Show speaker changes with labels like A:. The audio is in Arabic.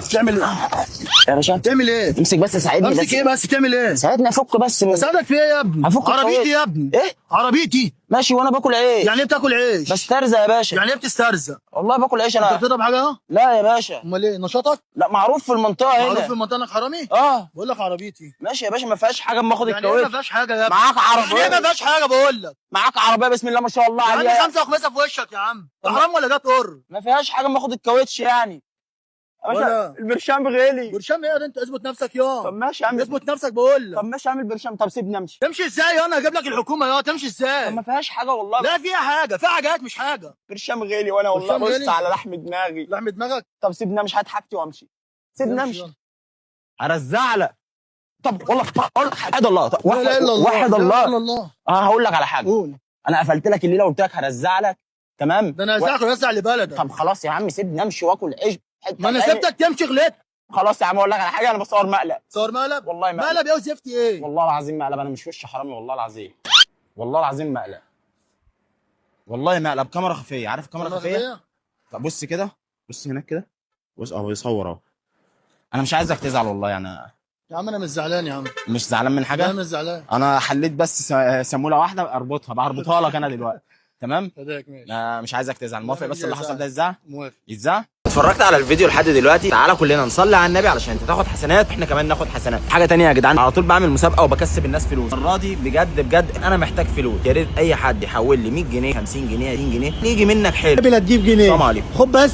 A: تعمل
B: يا باشا
A: تعمل ايه؟
B: امسك بس ساعدني
A: امسك ايه بس تعمل ايه؟
B: ساعدني افك بس
A: اساعدك في ايه يا ابني؟
B: هفك
A: عربيتي
B: الكاوتش.
A: يا ابني.
B: ايه؟
A: عربيتي.
B: ماشي وانا باكل عيش.
A: يعني ايه بتاكل عيش؟
B: بسترزق يا باشا.
A: يعني ايه بتسترزق؟
B: والله باكل عيش
A: انت
B: انا.
A: بتضرب حاجه؟
B: لا يا باشا.
A: امال ايه نشاطك؟
B: لا معروف في المنطقه هنا.
A: معروف في المنطقه انك حرامي؟
B: اه
A: بقول لك عربيتي.
B: ماشي يا باشا ما فيهاش حاجه اما اخد
A: يعني ايه ما
B: الكاوتش.
A: فيهاش حاجه يا ابني؟
B: معاك عربيه.
A: يعني ايه ما فيهاش حاجه بقول لك؟
B: معاك عربيه بسم الله ما شاء الله
A: يا عم
B: عليها.
A: 5 وخمسه في وشك يا عم. انت حرام ولا جات قر؟
B: ما فيهاش حاجه اما اخد الكاوتش يعني يا باشا.
A: ولا.
B: البرشام غالي.
A: برشام ايه ده؟ انت اثبت نفسك
B: طب
A: يا.
B: ماشي يا عم.
A: اثبت نفسك بقول لك.
B: طب ماشي اعمل برشام. طب سيبني امشي.
A: تمشي ازاي انا اجيب لك الحكومه يا تمشي
B: طب
A: ازاي؟
B: ما فيهاش حاجه والله.
A: لا فيها حاجه، فيها حاجات مش حاجه.
B: برشام غالي وانا والله
A: برشام
B: بص
A: غالي؟
B: على لحم دماغي.
A: لحم دماغك.
B: طب سيبني امشي هات حاجتي وامشي. سيبني
A: امشي
B: امشي. هرزع لك. طب والله اقول لك وحد الله. طب
A: لا اله الا الله.
B: وحد
A: لا
B: الله.
A: اله الا الله.
B: هقول لك على حاجه.
A: قول.
B: انا قفلت لك الليله وقلت لك هرزع لك. تمام
A: ده انا هزعك وهزع لبلدك.
B: طب خلاص يا عم سيبني امشي واكل عيش حته
A: ما انا
B: تاني.
A: سبتك تمشي غلط.
B: خلاص يا عم اقول لك على حاجه. انا بصور مقلب.
A: صور مقلب.
B: والله مقلب.
A: مقلب ايه وزفتي ايه؟
B: والله العظيم مقلب. انا مش وش حرامي والله العظيم. والله العظيم مقلب. والله مقلب. كاميرا خفيه. عارف كاميرا خفيه؟ طب بص كده. بص هناك كده. بص اهو بيصور اهو. انا مش عايزك تزعل والله يعني.
A: يا عم انا مش زعلان يا عم.
B: مش زعلان من
A: لا
B: حاجه.
A: مش زعلان.
B: انا حليت بس سموله واحده اربطها بربطها لك انا دلوقتي. تمام.
A: فداك ماشي.
B: مش عايزك تزعل. موافق بس
A: مش
B: اللي حصل
A: هزعل.
B: ده يتذاع.
A: موافق.
B: يتذاع. اتفرجت على الفيديو لحد دلوقتي. تعالى كلنا نصلي على النبي علشان انت تاخد حسنات واحنا كمان ناخد حسنات. حاجه تانية يا جدعان على طول بعمل مسابقه وبكسب الناس فلوس. المره دي بجد بجد انا محتاج فلوس. يا ريت اي حد يحول لي 100 جنيه 50 جنيه 20 جنيه يجي منك حلو.
A: لا تجيب جنيه.
B: السلام عليكم.
A: خد بس.